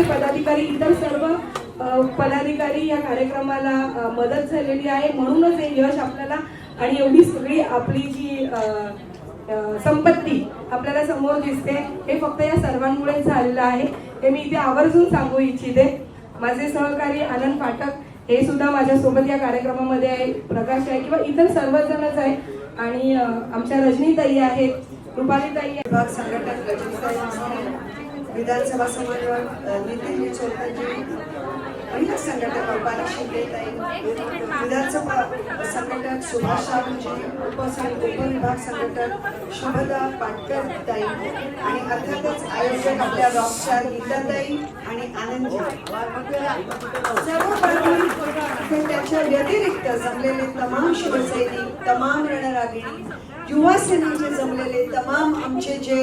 पदाधिकारी इतर सर्व पदाधिकारी या कार्यक्रमाला मदत झालेली आहे, म्हणूनच हे यश आपल्याला आणि एवढी सगळी आपली जी संपत्ती आपल्याला समोर दिसते हे फक्त या सर्वांमुळे झालेलं आहे हे मी इथे आवर्जून सांगू इच्छिते. माझे सहकारी आनंद फाटक हे सुद्धा माझ्यासोबत या कार्यक्रमामध्ये आहे, प्रकाश आहे किंवा इतर सर्वजणच आहे आणि आमच्या रजनीताई आहेत, रुपालीताई विभाग संघटक विधानसभा समन्वयक नितीन विचोलकरजी, महिला संघटक रुपाली शिंदेताई, विधानसभा संघटक सुभाष सावंतजी, उपविभाग संघटक शुभदा पाटकर ताई आणि अर्थातच आयोजक आपल्या रॉकस्टार गीताताई आणि आनंदजी. सर्वप्रथम त्याच्या व्यतिरिक्त जमलेले तमाम शिवसैनिक, तमाम रणरागिणी, युवा सेनेचे जमलेले तमाम आमचे जे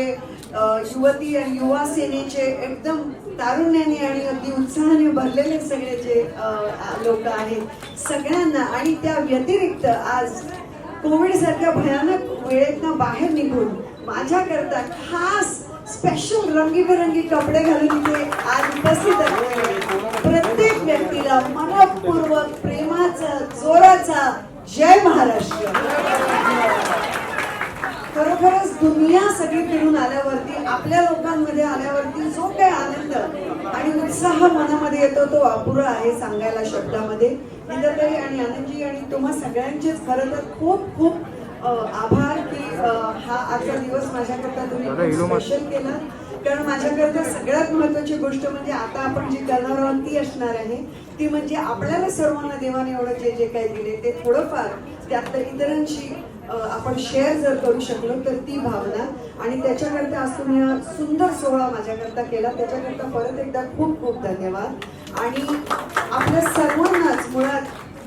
युवती आणि युवा सेनेचे एकदम तारुण्याने आणि अगदी उत्साहाने भरलेले सगळे जे लोक आहेत सगळ्यांना, आणि त्या व्यतिरिक्त आज कोविड सारख्या भयानक वेळेतनं बाहेर निघून माझ्याकरता खास स्पेशल रंगीबेरंगी कपडे घालून इथे आज उपस्थित असलेले प्रत्येक व्यक्तीला मनपूर्वक प्रेमाचा जोराचा जय महाराष्ट्र. खरोखरच दुनिया सगळी फिरून आल्यावरती, आपल्या लोकांमध्ये आल्यावरती जो काही आनंद आणि उत्साह मनामध्ये येतो तो अपुरा आहे सांगायला शब्दामध्ये. गीताताई आणि आनंदजी आणि तुम्हा सगळ्यांचेच खरं तर खूप खूप आभार की हा आजचा दिवस माझ्याकरता तुम्ही स्पेशल केला. कारण माझ्याकरता सगळ्यात महत्वाची गोष्ट म्हणजे आता आपण जी करणार आहोत ती असणार आहे ती म्हणजे आपल्याला सर्वांना देवाने एवढं जे जे काही दिले ते थोडंफार त्यात इतरांशी आपण शेअर जर करू शकलो तर ती भावना, आणि त्याच्याकरता आज तुम्ही हा सुंदर सोहळा माझ्याकरता केला त्याच्याकरता परत एकदा खूप खूप धन्यवाद. आणि आपल्या सर्वांनाच मुळात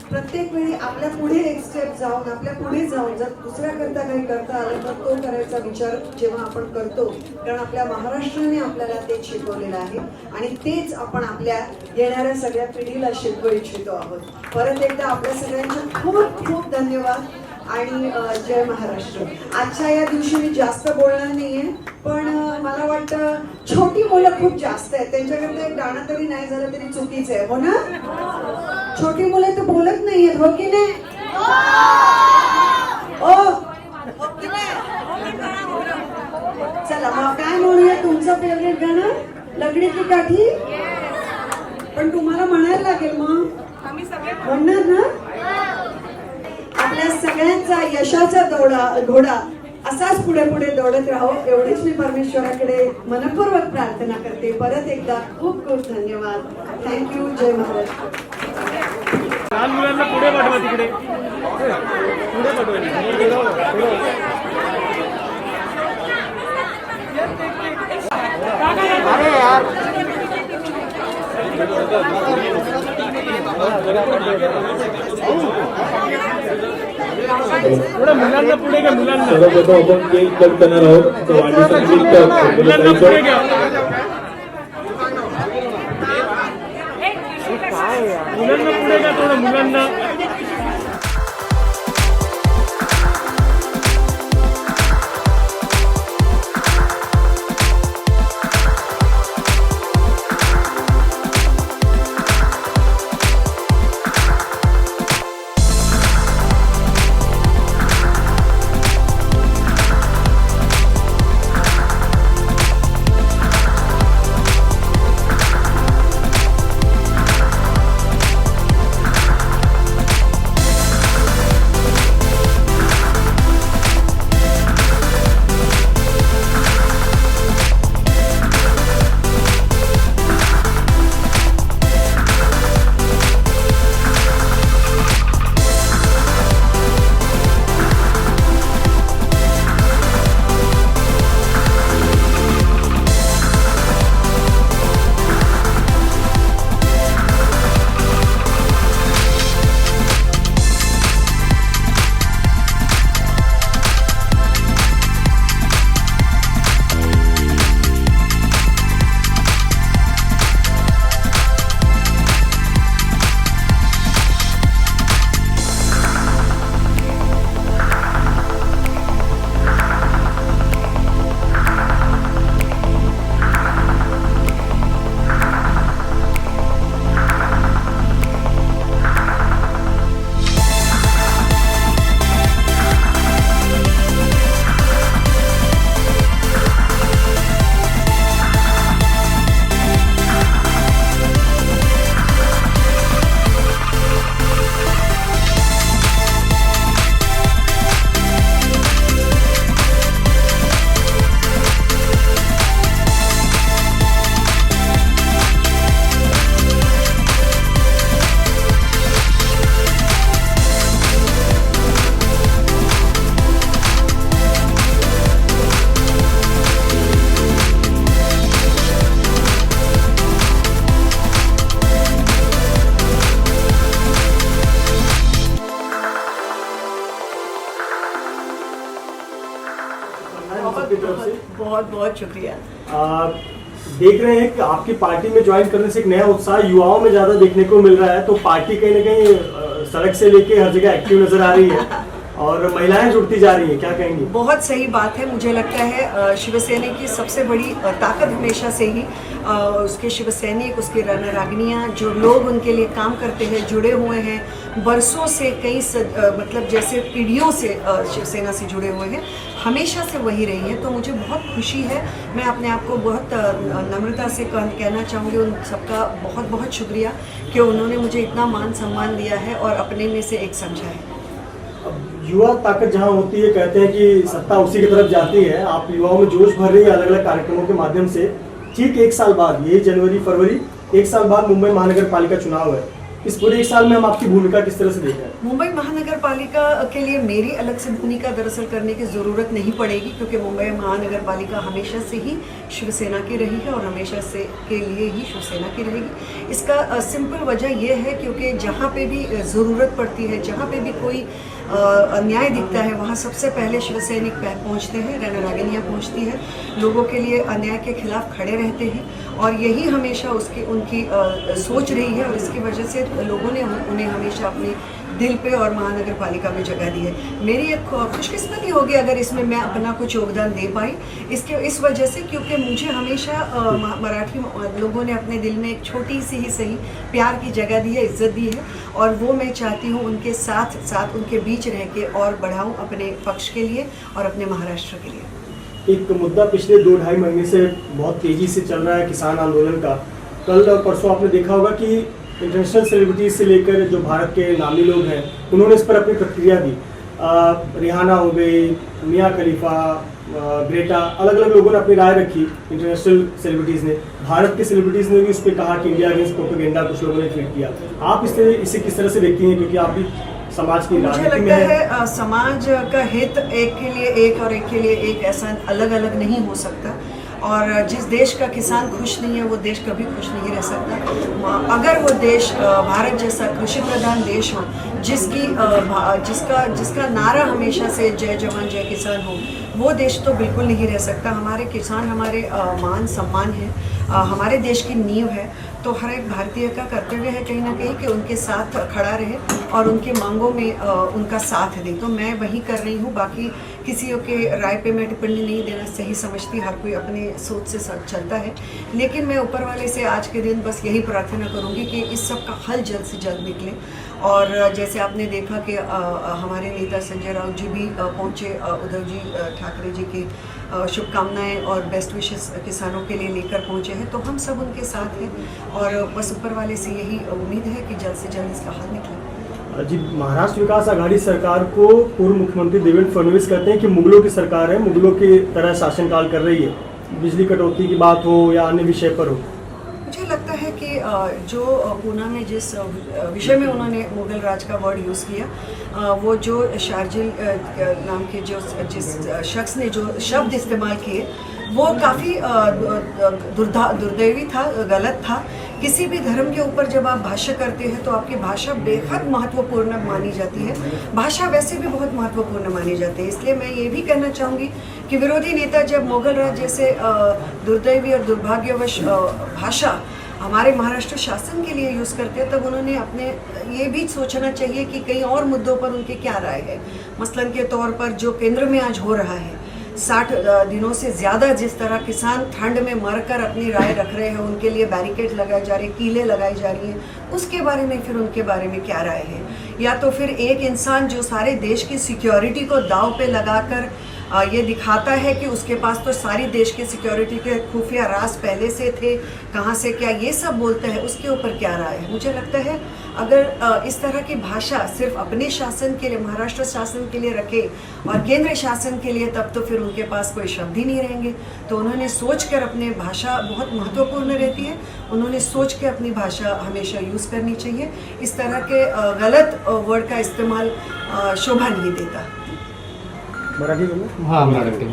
प्रत्येक वेळी आपल्या पुढे एक स्टेप जाऊन आपल्या पुढे जाऊन जर दुसऱ्याकरता काही करता आलं तर तो करायचा विचार जेव्हा आपण करतो, कारण आपल्या महाराष्ट्राने आपल्याला ते शिकवलेलं आहे आणि तेच आपण आपल्या येणाऱ्या सगळ्या पिढीला शिकवू इच्छितो आहोत. परत एकदा आपल्या सगळ्यांचे खूप खूप धन्यवाद आणि जय महाराष्ट्र. आजच्या या दिवशी मी जास्त बोलणार नाहीये, पण मला वाटतं छोटी मुलं खूप जास्त आहेत, त्यांच्याकरता एक गाणं तरी नाही झालं तरी चुकीचं आहे, हो ना? छोटी मुलं तर बोलत नाहीयेत, हो की नाही? चला मग काय म्हणूया तुमचं फेवरेट गाणं, लगडी की काठी. पण तुम्हाला म्हणायला लागेल मग, म्हणणार ना? आपल्या सगळ्यांचा यशाचा घोडा असाच पुढे पुढे दौडत राहो एवढीच मी परमेश्वराकडे मनपूर्वक प्रार्थना करते. परत एकदा खूप खूप धन्यवाद. थँक्यू. जय महाराष्ट्र. लहान मुलांना पुढे पाठवा, तिकडे पुढे पाठवा. अरे यार थोडं मुलांना पुढे घ्या. मुलांना आपण केक कट करणार आहोत. मुलांना पुढे घ्या. मुलांना पुढे घ्या थोडं. मुलांना बहुत बहुत शुक्रिया। देख रहे हैं कि आपकी पार्टी में ज्वाइन करने से एक नया उत्साह युवाओं में ज्यादा देखने को मिल रहा है, तो पार्टी कहीं ना कहीं सड़क से लेके हर जगह एक्टिव नजर आ रही है और महिलाएं जुड़ती जा रही हैं, क्या कहेंगी? बहुत सही बात है। मुझे लगता है शिवसेना की सबसे बड़ी ताकत हमेशा से ही उसके शिव सैनिक, उसके रणरागिनियाँ, जो लोग उनके लिए काम करते हैं, जुड़े हुए हैं बरसों से, मतलब जैसे पीढ़ियों से शिवसेना से जुड़े हुए हैं, हमेशा से वही रही है। तो मुझे बहुत खुशी है। मैं अपने आप को बहुत नम्रता से कहना चाहूँगी उन सबका बहुत बहुत शुक्रिया कि उन्होंने मुझे इतना मान सम्मान दिया है और अपने में से एक समझा है। युवा ताकत जहाँ होती है, कहते हैं कि सत्ता उसी की तरफ जाती है। आप युवाओं में जोश भर रही है अलग अलग कार्यक्रमों के माध्यम से। ठीक एक साल बाद, यही जनवरी फरवरी, एक साल बाद मुंबई महानगर पालिका चुनाव है। इस पूरे एक साल में हम आपकी भूमिका किस तरह से देख रहे हैं? मुंबई महानगर पालिका के लिए मेरी अलग से भूमिका दरअसल करने की ज़रूरत नहीं पड़ेगी, क्योंकि मुंबई महानगर पालिका हमेशा से ही शिवसेना की रही है और हमेशा से के लिए ही शिवसेना की रहेगी। इसका सिंपल वजह यह है क्योंकि जहाँ पे भी ज़रूरत पड़ती है, जहाँ पे भी कोई अन्याय दिखता है, वहाँ सबसे पहले शिवसैनिक पहुँचते हैं, रणरागिनियाँ पहुँचती है, लोगों के लिए अन्याय के खिलाफ खड़े रहते हैं और यही हमेशा उनकी सोच रही है और इसकी वजह से लोगों ने उन्हें हमेशा अपने दिल पे और महानगर पालिका में जगह दी है। मेरी एक खुशकिस्मती होगी अगर इसमें मैं अपना कुछ योगदान दे पाई, इस वजह से क्योंकि मुझे हमेशा मराठी लोगों ने अपने दिल में एक छोटी सी ही सही प्यार की जगह दी है, इज्जत दी है और वो मैं चाहती हूँ उनके साथ साथ उनके बीच रह के और बढ़ाऊँ अपने पक्ष के लिए और अपने महाराष्ट्र के लिए। एक मुद्दा पिछले 2-2.5 महीने से बहुत तेजी से चल रहा है, किसान आंदोलन का। कल परसों आपने देखा होगा कि इंटरनेशनल सेलिब्रिटीज से लेकर जो भारत के नामी लोग हैं, उन्होंने इस पर अपनी प्रतिक्रिया दी। रिहाना हो गई, मियाँ खलीफा, ग्रेटा, अलग अलग लोगों ने अपनी राय रखी। इंटरनेशनल सेलिब्रिटीज़ ने, भारत के सेलिब्रिटीज़ ने भी उस पर कहा कि इंडिया अगेंस्ट प्रोपेगेंडा कुछ लोगों ने ट्वीट किया। आप इसे किस तरह से देखती हैं, क्योंकि आप भी समाज की राजनीति में है? समाज का हित एक के लिए एक और एक के लिए एक ऐसा अलग अलग नहीं हो सकता और जिस देश का किसान खुश नहीं है वो देश कभी खुश नहीं रह सकता। अगर वो देश भारत जैसा कृषि प्रधान देश हो, जिसका नारा हमेशा से जय जवान जय किसान हो, वो देश तो बिल्कुल नहीं रह सकता। हमारे किसान हमारे मान सम्मान है, हमारे देश की नींव है, तो हर एक भारतीय का कर्तव्य है कहीं ना कहीं कि उनके साथ खड़ा रहे और उनकी मांगों में उनका साथ दे। तो मैं वही कर रही हूँ। बाकी किसी के राय पे मैं टिप्पणी नहीं देना सही समझती, हर कोई अपने सोच से चलता है, लेकिन मैं ऊपर वाले से आज के दिन बस यही प्रार्थना करूँगी कि इस सब का हल जल्द से जल्द निकले। और जैसे आपने देखा कि हमारे नेता संजय राउत जी भी पहुँचे, उद्धव जी ठाकरे जी की शुभकामनाएं और बेस्ट विशेस किसानों के लिए लेकर पहुँचे हैं, तो हम सब उनके साथ हैं और बस ऊपर वाले से यही उम्मीद है कि जल्द से जल्द इसका हल निकले। जी, महाराष्ट्र विकास आघाड़ी सरकार को पूर्व मुख्यमंत्री देवेंद्र फडणवीस कहते हैं कि मुगलों की सरकार है, मुगलों की तरह शासनकाल कर रही है। बिजली कटौती की बात हो या अन्य विषय पर हो, मुझे लगता है कि जो पूना में जिस विषय में उन्होंने मुगल राज का वर्ड यूज़ किया, वो जो शार्जिल नाम के जिस शख्स ने जो शब्द इस्तेमाल किए वो काफ़ी दुर्दैवी था, गलत था। किसी भी धर्म के ऊपर जब आप भाष्य करते हैं तो आपकी भाषा बेहद महत्वपूर्ण मानी जाती है। भाषा वैसे भी बहुत महत्वपूर्ण मानी जाती है। इसलिए मैं ये भी कहना चाहूँगी कि विरोधी नेता जब मुगल राज जैसे दुर्दैवी और दुर्भाग्यवश भाषा हमारे महाराष्ट्र शासन के लिए यूज़ करते हैं, तब उन्होंने अपने ये भी सोचना चाहिए कि कई और मुद्दों पर उनकी क्या राय है। मसलन के तौर पर जो केंद्र में आज हो रहा है, 60 दिनों से ज़्यादा जिस तरह किसान ठंड में मरकर अपनी राय रख रहे हैं, उनके लिए बैरिकेड लगाए जा रहे हैं, कीलें लगाई जा रही हैं, उसके बारे में फिर उनके बारे में क्या राय है। या तो फिर एक इंसान जो सारे देश की सिक्योरिटी को दांव पे लगाकर ये दिखाता है कि उसके पास तो सारी देश की सिक्योरिटी के खुफिया राज पहले से थे, कहाँ से क्या ये सब बोलता है, उसके ऊपर क्या राय है। मुझे लगता है अगर इस तरह की भाषा सिर्फ अपने शासन के लिए, महाराष्ट्र शासन के लिए रखे और केंद्र शासन के लिए, तब तो फिर उनके पास कोई शब्द ही नहीं रहेंगे। तो उन्होंने सोच कर, अपने भाषा बहुत महत्वपूर्ण रहती है, उन्होंने सोच के अपनी भाषा हमेशा यूज़ करनी चाहिए। इस तरह के गलत वर्ड का इस्तेमाल शोभा नहीं देता। मराठी बोलू? हा मराठी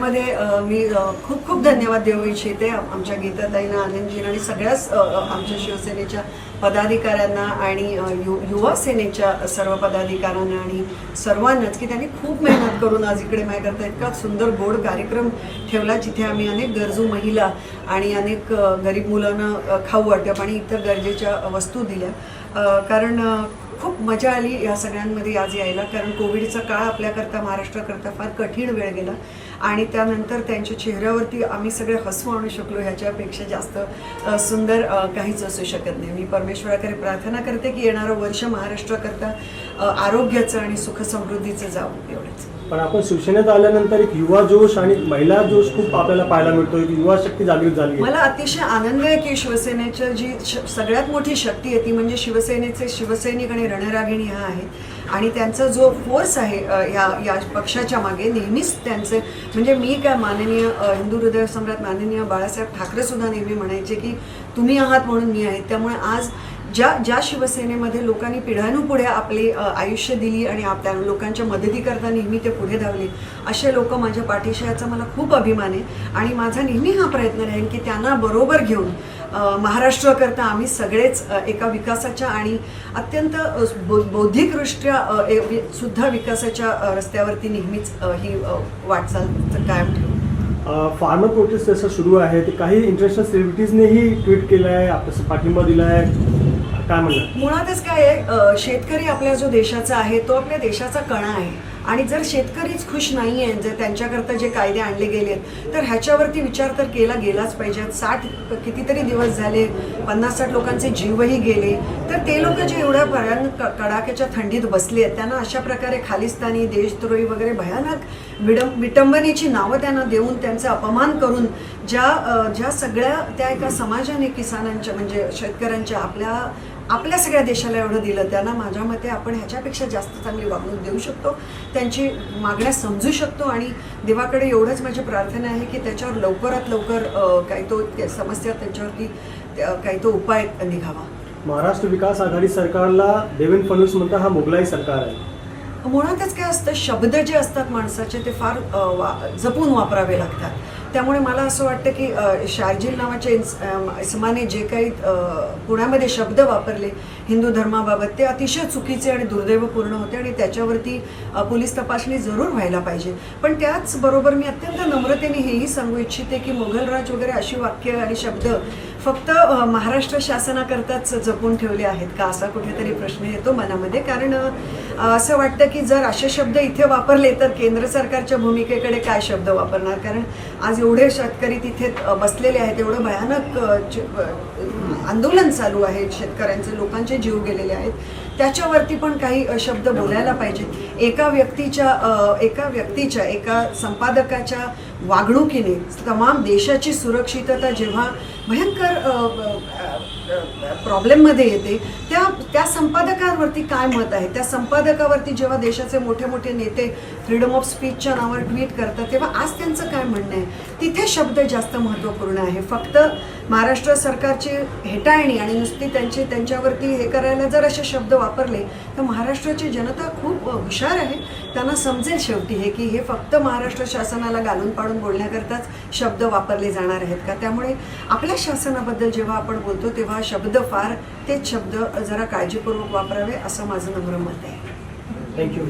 मध्ये मी खूप खूप धन्यवाद देऊ इच्छिते आमच्या गीताताईंना, आनंदजींना आणि सगळ्याच आमच्या शिवसेनेच्या पदाधिकाऱ्यांना आणि युवा सेनेच्या सर्व पदाधिकाऱ्यांना आणि सर्वांनाच की त्यांनी खूप मेहनत करून आज इकडे माझ्याकरता इतका सुंदर गोड कार्यक्रम ठेवला, जिथे आम्ही अनेक गरजू महिला आणि अनेक गरीब मुलांना खाऊ वाटप आणि इतर गरजेच्या वस्तू दिल्या. कारण खूप मजा आली या सगळ्यांमध्ये आज यायला, कारण कोविडचा काळ आपल्याकरता महाराष्ट्राकरता फार कठीण वेळ गेला आणि त्यानंतर त्यांच्या चेहऱ्यावरती आम्ही सगळे हसू आणू शकलो, ह्याच्यापेक्षा जास्त सुंदर काहीच असू शकत नाही. मी परमेश्वराकडे प्रार्थना करते की येणारं वर्ष महाराष्ट्राकरता आरोग्याचं आणि सुख समृद्धीचं जावं, एवढंच. पण आपण शिवसेनेत आल्यानंतर एक युवा जोश आणि महिला जोश खूप आपल्याला पाहायला मिळतो, एक युवा शक्ती जागृत झाली आहे. मला अतिशय आनंद आहे की शिवसेनेच्या जी सगळ्यात मोठी शक्ती आहे ती म्हणजे शिवसेनेचे शिवसैनिक आणि रणरागिणी ह्या आहेत आणि त्यांचा जो फोर्स आहे या पक्षाच्या मागे नेहमीच त्यांचे, म्हणजे मी काय माननीय हिंदू हृदय सम्राट माननीय बाळासाहेब ठाकरे सुद्धा नेहमी म्हणायचे की तुम्ही आहात म्हणून मी आहे. त्यामुळे आज ज्या शिवसेनेमध्ये लोकांनी पिढ्यानुपुढे आपले आयुष्य दिली आणि आपल्या लोकांच्या मदतीकरता नेहमी ते पुढे धावले, असे लोक माझ्या पाठीशी याचा मला खूप अभिमान आहे. आणि माझा नेहमी हा प्रयत्न राहील की त्यांना बरोबर घेऊन महाराष्ट्राकरता आम्ही सगळेच एका विकासाच्या आणि अत्यंत बौद्धिकदृष्ट्या सुद्धा विकासाच्या रस्त्यावरती नेहमीच ही वाटचाल कायम ठेवू. फार्मर प्रोटेस्ट जसं सुरू आहे ते काही इंटरनॅशनल सेलिब्रिटीजनेही ट्विट केलं आहे, आपलं पाठिंबा दिला आहे, काय म्हणणार? मुळातच काय आहे, शेतकरी आपल्या जो देशाचा आहे तो आपल्या देशाचा कणा आहे आणि जर शेतकरीच खुश नाही आहे, जर त्यांच्याकरता जे कायदे आणले गेले तर ह्याच्यावरती विचार तर केला गेलाच पाहिजे. 60 कितीतरी दिवस झाले, 50-60 लोकांचे जीवही गेले, तर ते लोक जे एवढ्या भयानक कडाक्याच्या थंडीत बसले आहेत त्यांना अशा प्रकारे खालिस्तानी, देशद्रोही वगैरे भयानक विटंबनेची नावं त्यांना देऊन त्यांचा अपमान करून ज्या सगळ्या त्या एका समाजाने किसानांच्या म्हणजे शेतकऱ्यांच्या आपल्या सगळ्या देशाला एवढं दिलं, त्यांना माझ्या मते आपण ह्याच्यापेक्षा जास्त चांगली वागणूक देऊ शकतो, त्यांची मागण्या समजू शकतो आणि देवाकडे एवढंच माझी प्रार्थना आहे की त्याच्यावर लवकरात लवकर काही तो समस्या त्यांच्यावरती काही तो उपाय निघावा. महाराष्ट्र विकास आघाडी सरकारला देवेंद्र फडणवीस म्हणतात हा मोगलाई सरकार आहे. मुळातच काय असतं, शब्द जे असतात माणसाचे ते फार जपून वापरावे लागतात. त्यामुळे मला असं वाटतं की शार्जिल नावाच्या इसमाने जे काही पुण्यामध्ये शब्द वापरले हिंदू धर्माबाबत ते अतिशय चुकीचे आणि दुर्दैवपूर्ण होते आणि त्याच्यावरती पोलीस तपासणी जरूर व्हायला पाहिजे. पण त्याचबरोबर मी अत्यंत नम्रतेने हेही सांगू इच्छिते की मोगलराज वगैरे अशी वाक्य आणि शब्द फक्त महाराष्ट्र शासनाकरताच जपून ठेवले आहेत का असा कुठेतरी प्रश्न येतो मनामध्ये. कारण असं वाटतं की जर असे शब्द इथे वापरले तर केंद्र सरकारच्या भूमिकेकडे काय शब्द वापरणार. कारण आज एवढे शेतकरी तिथे बसलेले आहेत, एवढं भयानक आंदोलन चालू आहे, शेतकऱ्यांचे लोकांचे जीव गेलेले आहेत, त्याच्यावरती पण काही शब्द बोलायला पाहिजेत. एका व्यक्तीच्या एका संपादकाच्या वागणुकीने तमाम देशाची सुरक्षितता जेव्हा भयंकर प्रॉब्लेममध्ये येते त्या संपादकावरती काय मत आहे, त्या संपादकावरती जेव्हा देशाचे मोठे मोठे नेते फ्रीडम ऑफ स्पीचच्या नावावर ट्विट करतात तेव्हा आज त्यांचं काय म्हणणं आहे, तिथे शब्द जास्त महत्त्वपूर्ण आहे. फक्त महाराष्ट्र सरकारची हेटाळणी आणि नुसती त्यांच्यावरती हे करायला जर असे शब्द वापरले तर महाराष्ट्राची जनता खूप हुशार आहे, त्यांना समजेल शेवटी हे की हे फक्त महाराष्ट्र शासनाला घालून पाडून बोलण्याकरताच शब्द वापरले जाणार आहेत का. त्यामुळे आपल्या शासनाबद्दल जेव्हा आपण बोलतो तेव्हा शब्द तेच शब्द जरा काळजीपूर्वक वापरावे असं माझं नम्र मत आहे. थँक्यू.